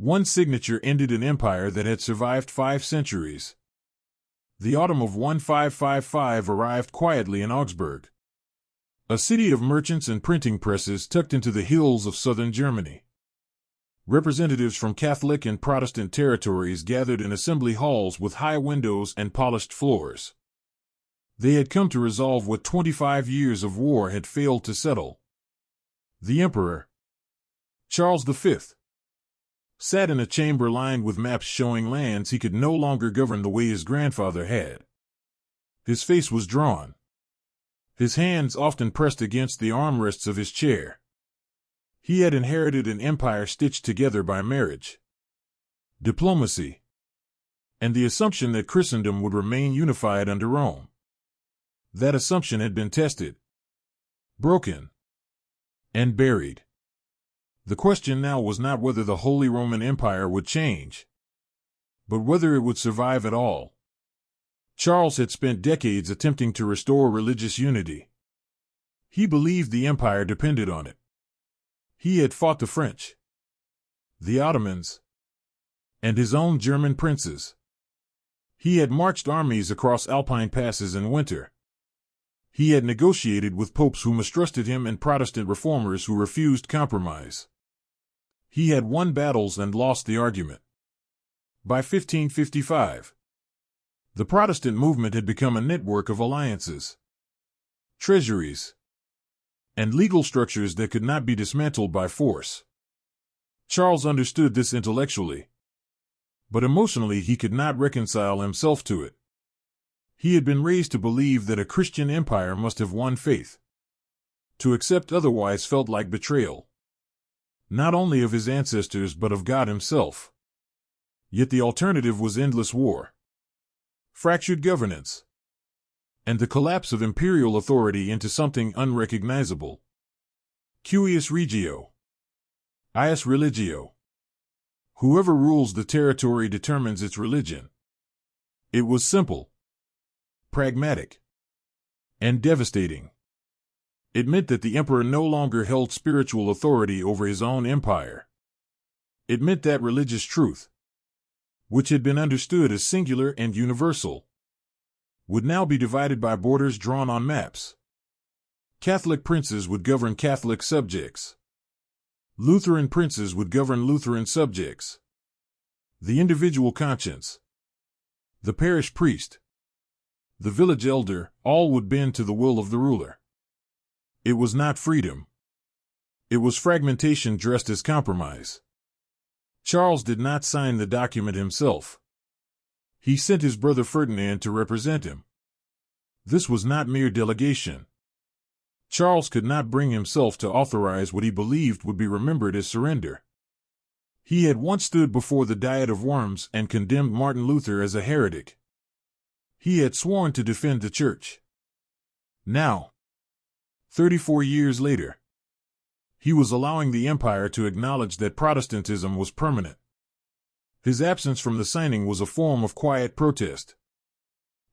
One signature ended an empire that had survived 5 centuries. The autumn of 1555 arrived quietly in Augsburg, a city of merchants and printing presses tucked into the hills of southern Germany. Representatives from Catholic and Protestant territories gathered in assembly halls with high windows and polished floors. They had come to resolve what 25 years of war had failed to settle. The Emperor, Charles V, sat in a chamber lined with maps showing lands he could no longer govern the way his grandfather had. His face was drawn, his hands often pressed against the armrests of his chair. He had inherited an empire stitched together by marriage, diplomacy, and the assumption that Christendom would remain unified under Rome. That assumption had been tested, broken, and buried. The question now was not whether the Holy Roman Empire would change, but whether it would survive at all. Charles had spent decades attempting to restore religious unity. He believed the empire depended on it. He had fought the French, the Ottomans, and his own German princes. He had marched armies across Alpine passes in winter. He had negotiated with popes who mistrusted him and Protestant reformers who refused compromise. He had won battles and lost the argument. By 1555, the Protestant movement had become a network of alliances, treasuries, and legal structures that could not be dismantled by force. Charles understood this intellectually, but emotionally he could not reconcile himself to it. He had been raised to believe that a Christian empire must have won faith. To accept otherwise felt like betrayal, not only of his ancestors but of God himself. Yet the alternative was endless war, fractured governance, and the collapse of imperial authority into something unrecognizable. Cuius regio, ius religio. Whoever rules the territory determines its religion. It was simple, pragmatic, and devastating. It meant that the emperor no longer held spiritual authority over his own empire. It meant that religious truth, which had been understood as singular and universal, would now be divided by borders drawn on maps. Catholic princes would govern Catholic subjects. Lutheran princes would govern Lutheran subjects. The individual conscience, the parish priest, the village elder, all would bend to the will of the ruler. It was not freedom. It was fragmentation dressed as compromise. Charles did not sign the document himself. He sent his brother Ferdinand to represent him. This was not mere delegation. Charles could not bring himself to authorize what he believed would be remembered as surrender. He had once stood before the Diet of Worms and condemned Martin Luther as a heretic. He had sworn to defend the Church. Now, 34 years later, he was allowing the empire to acknowledge that Protestantism was permanent. His absence from the signing was a form of quiet protest,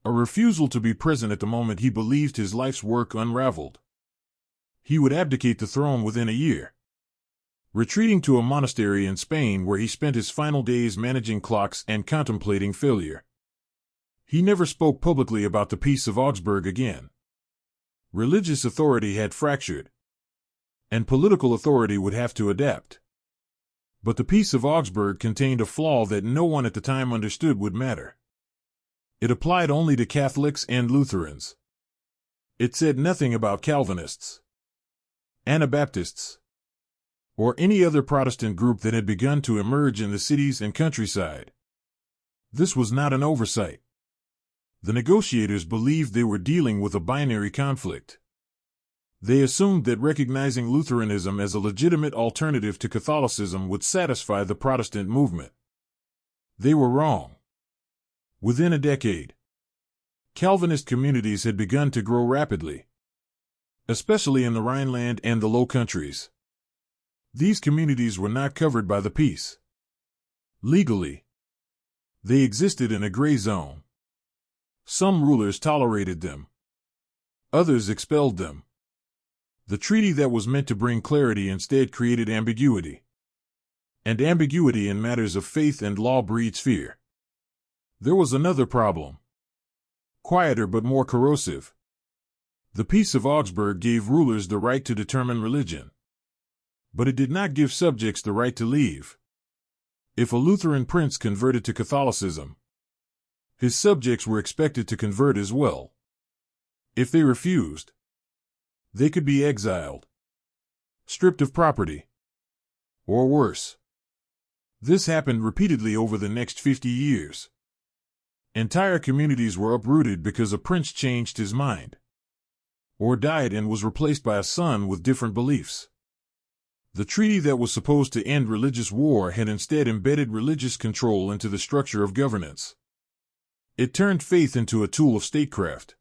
a refusal to be present at the moment he believed his life's work unraveled. He would abdicate the throne within a year, retreating to a monastery in Spain where he spent his final days managing clocks and contemplating failure. He never spoke publicly about the Peace of Augsburg again. Religious authority had fractured, and political authority would have to adapt. But the Peace of Augsburg contained a flaw that no one at the time understood would matter. It applied only to Catholics and Lutherans. It said nothing about Calvinists, Anabaptists, or any other Protestant group that had begun to emerge in the cities and countryside. This was not an oversight. The negotiators believed they were dealing with a binary conflict. They assumed that recognizing Lutheranism as a legitimate alternative to Catholicism would satisfy the Protestant movement. They were wrong. Within a decade, Calvinist communities had begun to grow rapidly, especially in the Rhineland and the Low Countries. These communities were not covered by the peace. Legally, they existed in a gray zone. Some rulers tolerated them. Others expelled them. The treaty that was meant to bring clarity instead created ambiguity. and ambiguity in matters of faith and law breeds fear. There was another problem. Quieter but more corrosive. The Peace of Augsburg gave rulers the right to determine religion. But it did not give subjects the right to leave. If a Lutheran prince converted to Catholicism, his subjects were expected to convert as well. If they refused, they could be exiled, stripped of property, or worse. This happened repeatedly over the next 50 years. Entire communities were uprooted because a prince changed his mind, or died and was replaced by a son with different beliefs. The treaty that was supposed to end religious war had instead embedded religious control into the structure of governance. It turned faith into a tool of statecraft,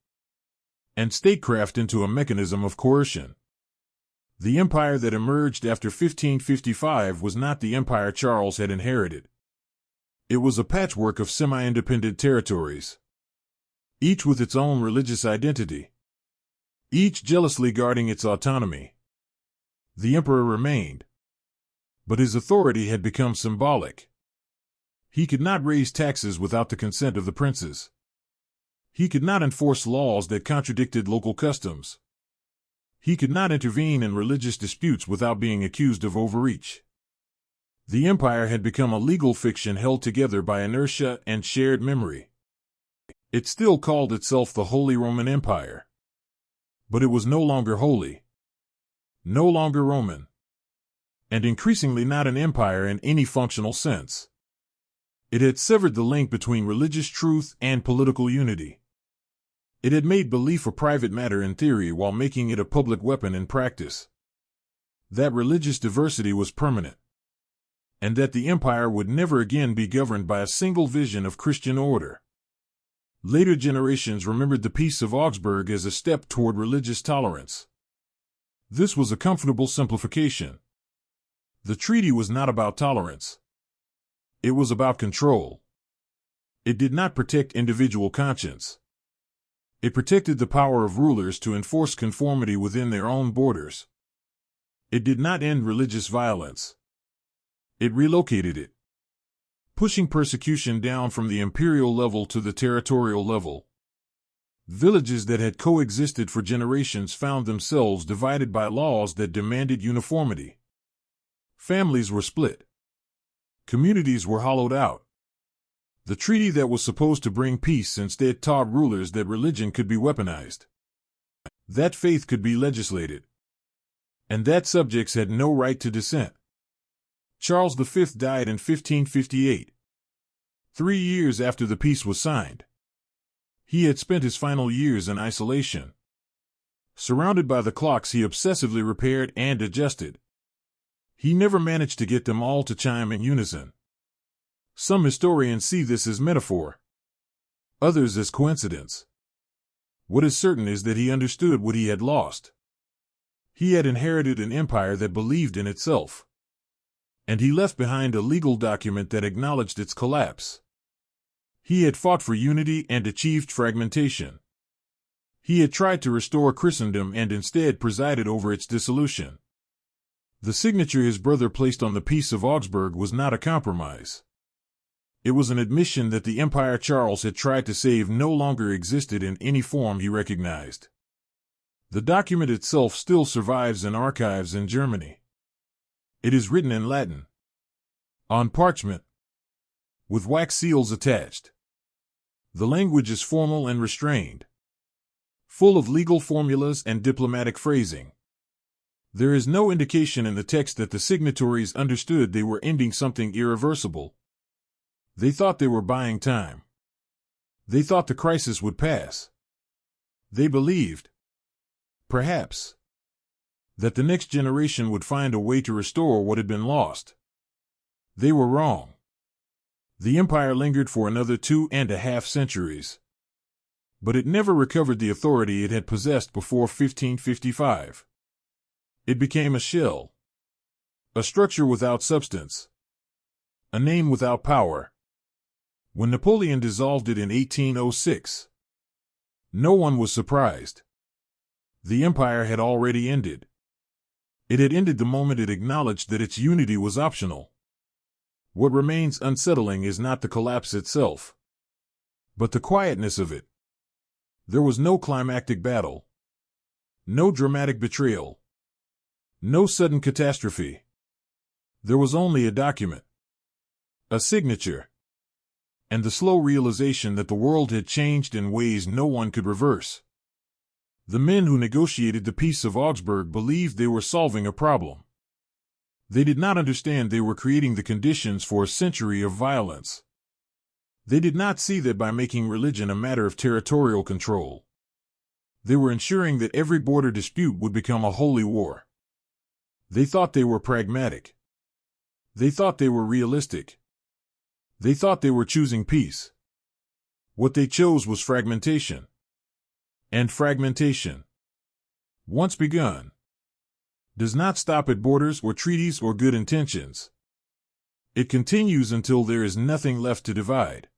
and statecraft into a mechanism of coercion. The empire that emerged after 1555 was not the empire Charles had inherited. It was a patchwork of semi-independent territories, each with its own religious identity, each jealously guarding its autonomy. The emperor remained, but his authority had become symbolic. He could not raise taxes without the consent of the princes. He could not enforce laws that contradicted local customs. He could not intervene in religious disputes without being accused of overreach. The empire had become a legal fiction held together by inertia and shared memory. It still called itself the Holy Roman Empire, but it was no longer holy, no longer Roman, and increasingly not an empire in any functional sense. It had severed the link between religious truth and political unity. It had made belief a private matter in theory while making it a public weapon in practice. That religious diversity was permanent, and that the empire would never again be governed by a single vision of Christian order. Later generations remembered the Peace of Augsburg as a step toward religious tolerance. This was a comfortable simplification. The treaty was not about tolerance. It was about control. It did not protect individual conscience. It protected the power of rulers to enforce conformity within their own borders. It did not end religious violence. It relocated it, pushing persecution down from the imperial level to the territorial level. Villages that had coexisted for generations found themselves divided by laws that demanded uniformity. Families were split. Communities were hollowed out. The treaty that was supposed to bring peace instead taught rulers that religion could be weaponized, that faith could be legislated, and that subjects had no right to dissent. Charles V died in 1558, 3 years after the peace was signed. He had spent his final years in isolation. Surrounded by the clocks he obsessively repaired and adjusted. He never managed to get them all to chime in unison. Some historians see this as metaphor, others as coincidence. What is certain is that he understood what he had lost. He had inherited an empire that believed in itself, and he left behind a legal document that acknowledged its collapse. He had fought for unity and achieved fragmentation. He had tried to restore Christendom and instead presided over its dissolution. The signature his brother placed on the Peace of Augsburg was not a compromise. It was an admission that the empire Charles had tried to save no longer existed in any form he recognized. The document itself still survives in archives in Germany. It is written in Latin, on parchment, with wax seals attached. The language is formal and restrained, full of legal formulas and diplomatic phrasing. There is no indication in the text that the signatories understood they were ending something irreversible. They thought they were buying time. They thought the crisis would pass. They believed, perhaps, that the next generation would find a way to restore what had been lost. They were wrong. The empire lingered for another 2.5 centuries. But it never recovered the authority it had possessed before 1555. It became a shell, a structure without substance, a name without power. When Napoleon dissolved it in 1806, no one was surprised. The empire had already ended. It had ended the moment it acknowledged that its unity was optional. What remains unsettling is not the collapse itself, but the quietness of it. There was no climactic battle, no dramatic betrayal, no sudden catastrophe. There was only a document, a signature, and the slow realization that the world had changed in ways no one could reverse. The men who negotiated the Peace of Augsburg believed they were solving a problem. They did not understand they were creating the conditions for a century of violence. They did not see that by making religion a matter of territorial control, they were ensuring that every border dispute would become a holy war. They thought they were pragmatic. They thought they were realistic. They thought they were choosing peace. What they chose was fragmentation. And fragmentation, once begun, does not stop at borders or treaties or good intentions. It continues until there is nothing left to divide.